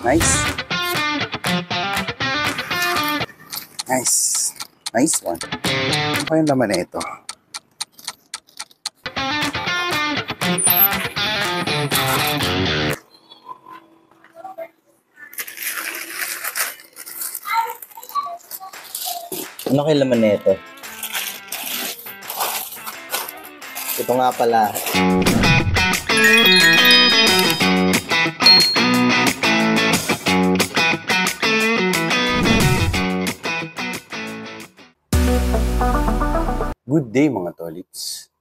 Nice. Nice. Nice one. Ano pa yung laman na ito? Ano kayo laman na ito? Ito nga pala. Good day mga tolits.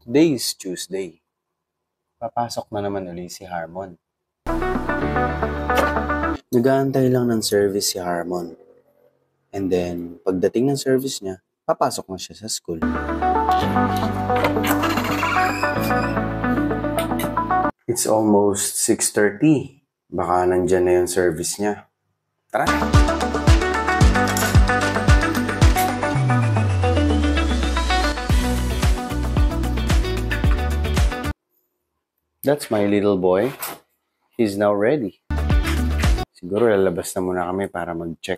Today is Tuesday. Papasok na naman uli si Harmon. Nag-aantay lang ng service si Harmon. And then, pagdating ng service niya, papasok na siya sa school. It's almost 6:30. Baka nandyan na yung service niya. Tara! That's my little boy. He's now ready. Siguro lalabas na muna kami para mag-check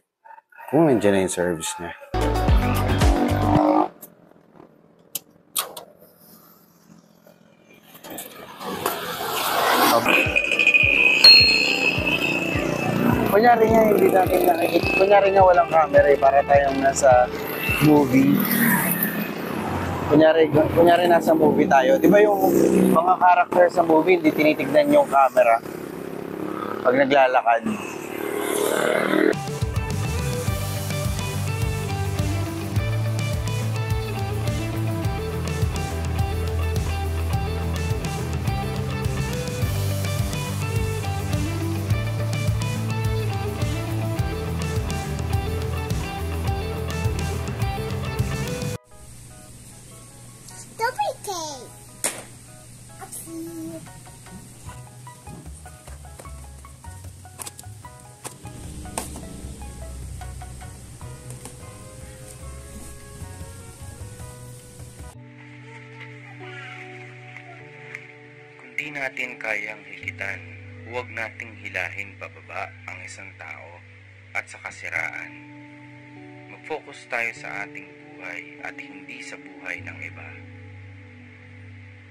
kung nandiyan na yung service niya. Kunyari nga hindi natin nakikita. Kunyari nga walang camera para tayong nasa movie. Kunyari nasa movie tayo. Di ba yung mga character sa movie hindi tinitignan yung camera pag naglalakad? Di natin kayang higitan, huwag nating hilahin pababa ang isang tao at sa kasiraan. Mag-focus tayo sa ating buhay at hindi sa buhay ng iba.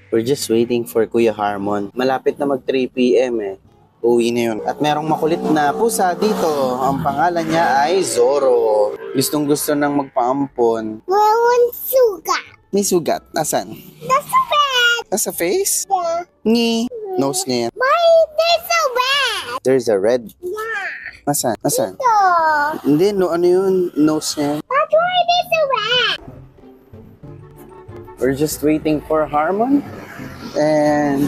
We're just waiting for Kuya Harmon. Malapit na mag 3 PM eh. Uwi na yun. At merong makulit na pusa dito. Ang pangalan niya ay Zoro. Gustong gusto nang magpaampon. Walang sugat. May sugat. Nasaan? Nasa bed. Nasa face? Yeah. Ngi. Nose niya yan. Why there's a red? There's a red. Yeah. Nasaan? Nasaan? So, Hindi, no, ano yun? Nose niya. that's why there's a red. We're just waiting for Harmon. And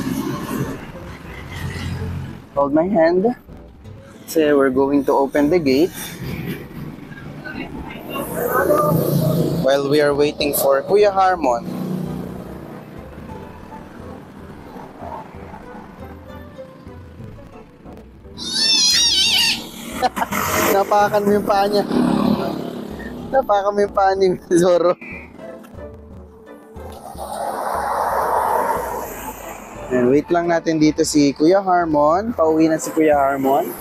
hold my hand. So we're going to open the gate. While we are waiting for Kuya Harmon. Napakan mo yung paa niya. Napakan mo yung paa ni Zoro. And wait lang natin dito si Kuya Harmon. Pauwi na si Kuya Harmon.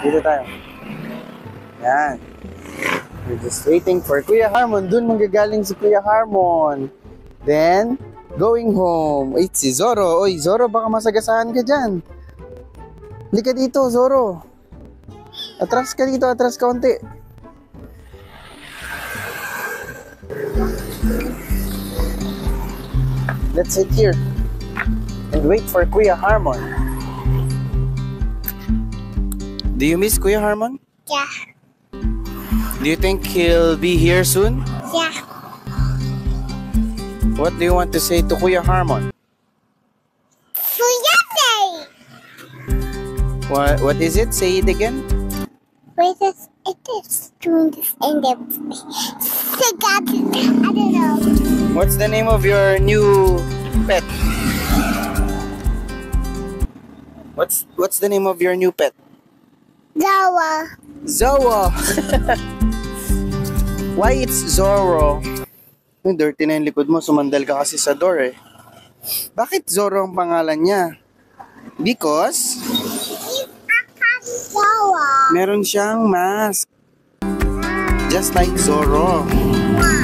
Dito tayo. Yan. We're just waiting for Kuya Harmon. Doon manggagaling si Kuya Harmon. Then, going home. Wait, si Zoro. Oy, Zoro, baka masagasaan ka dyan. Halika dito, Zoro. Atras ka dito, atras kaunti. Let's sit here and wait for Kuya Harmon. Do you miss Kuya Harmon? Yeah. Do you think he'll be here soon? Yeah. What do you want to say to Kuya Harmon? Suyate. What is it? Say it again. Wait, it is doing this in the cigar. I don't know. What's the name of your new pet? What's the name of your new pet? Zawa. Zoa. Why it's Zoro? Dirty na yung likod mo. Sumandal ka kasi sa door eh. Bakit Zoro ang pangalan niya? Because Noah. meron siyang mask. Just like Zoro.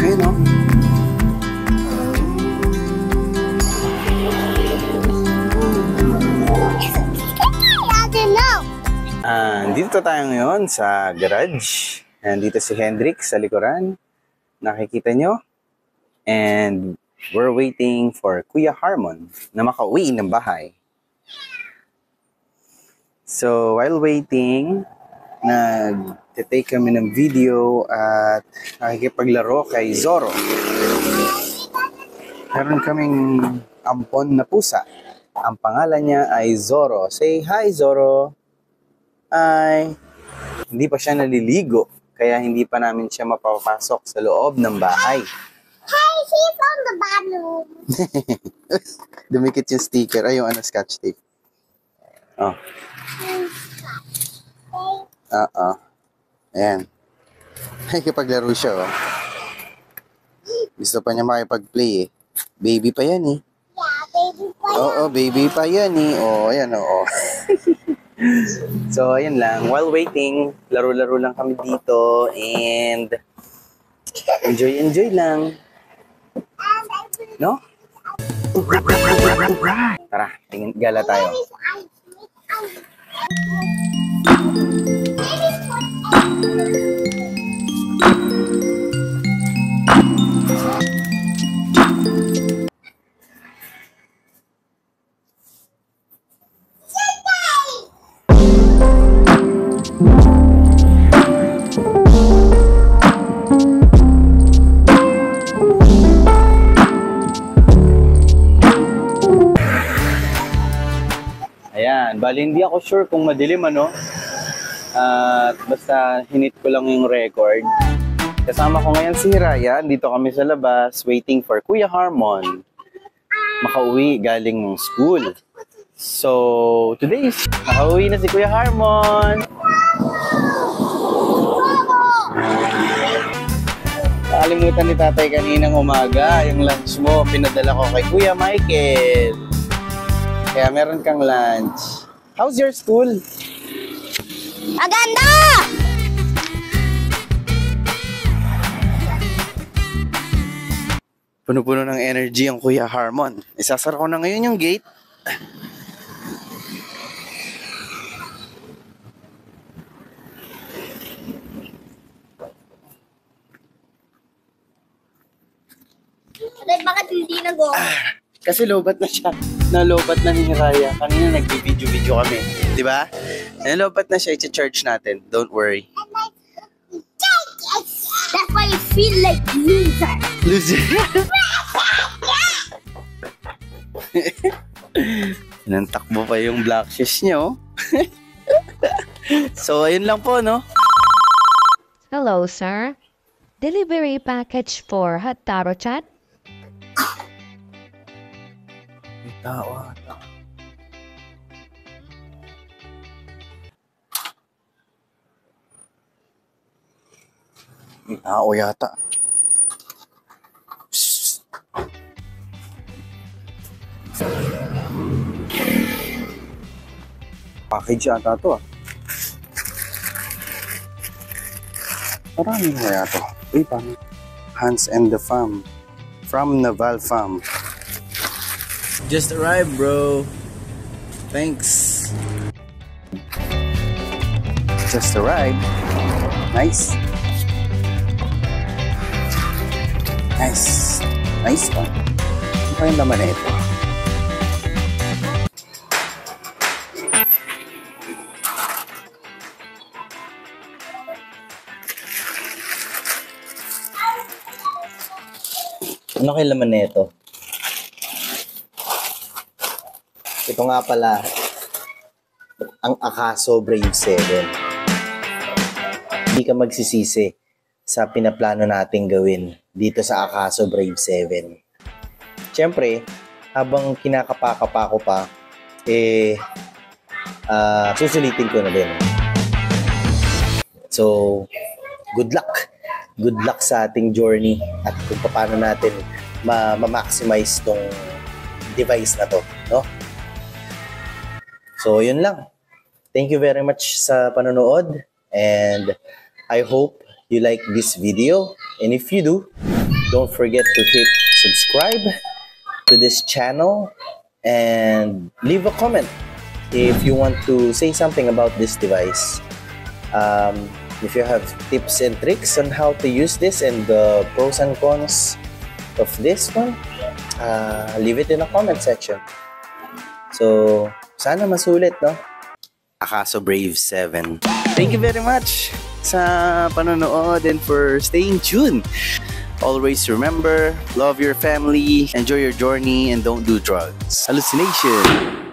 Ayun, no? I don't know. Dito tayo ngayon sa garage. Dito si Hendrik sa likuran. Nakikita nyo? And we're waiting for Kuya Harmon na makauwi ng bahay. So, while waiting, nag-take kami ng video at nakikipaglaro kay Zoro. Meron kaming ampon na pusa. Ang pangalan niya ay Zoro. Say hi, Zoro. Hi. Hindi pa siya naliligo, kaya hindi pa namin siya mapapasok sa loob ng bahay. Hey, he's on the bathroom. Dumikit yung sticker. Ay, yung scotch tape. Oh. Oo. Ayan. Nakikipaglaro siya, oh. Gusto pa niya makipag-play, eh. Baby pa yan, eh. Yeah, baby boy. Oo, baby pa yan, eh. Oh, ayan, oo. So, ayan lang. While waiting, laro-laro lang kami dito and enjoy lang. No? Tara, gala tayo. Ayan, bali hindi ako sure kung madilim ano. At basta hinit ko lang yung record. Kasama ko ngayon si Ryan. Dito kami sa labas waiting for Kuya Harmon makauwi galing ng school. So, today is nakauwi na si Kuya Harmon. Nakalimutan ni tatay kaninang umaga. Yung lunch mo, pinadala ko kay Kuya Michael. Kaya meron kang lunch. How's your school? Maganda! Puno-puno ng energy ang Kuya Harmon. Isasara ko na ngayon yung gate. Bakit hindi nag-go? Kasi lobat na siya. Nalobat na ni Raya. Kanina nag-video kami. Di ba? Nalobat na siya. I-charge natin. Don't worry. That's why you feel like loser. Loser. Nantakbo pa yung black shoes niyo. So, ayun lang po, no? Hello, sir. Delivery package for Hataro Chat. Tawa. May tao yata. Shhh. Package yata to, ah. Parang kaya to. Uy, paano? Hans and the Fam. From Naval Fam. Just arrived, bro. Thanks. Just arrived. Nice. Nice. Nice one. Ano pa yung laman na ito? Ano kayo laman na ito? Ito nga pala, ang Akaso Brave 7. Hindi ka magsisisi sa pinaplano nating gawin dito sa Akaso Brave 7. Siyempre, habang kinakapa-kapa ko pa, susulitin ko na din. So, good luck. Good luck sa ating journey at kung paano natin ma-maximize tong device na to, no? So, yun lang. Thank you very much sa panonood, and I hope you like this video. And if you do, don't forget to hit subscribe to this channel and leave a comment if you want to say something about this device. If you have tips and tricks on how to use this and the pros and cons of this one, leave it in the comment section. So, sana masulit, no? Akaso Brave 7. Thank you very much sa panonood and for staying tuned. Always remember, love your family, enjoy your journey, and don't do drugs. Hallucination!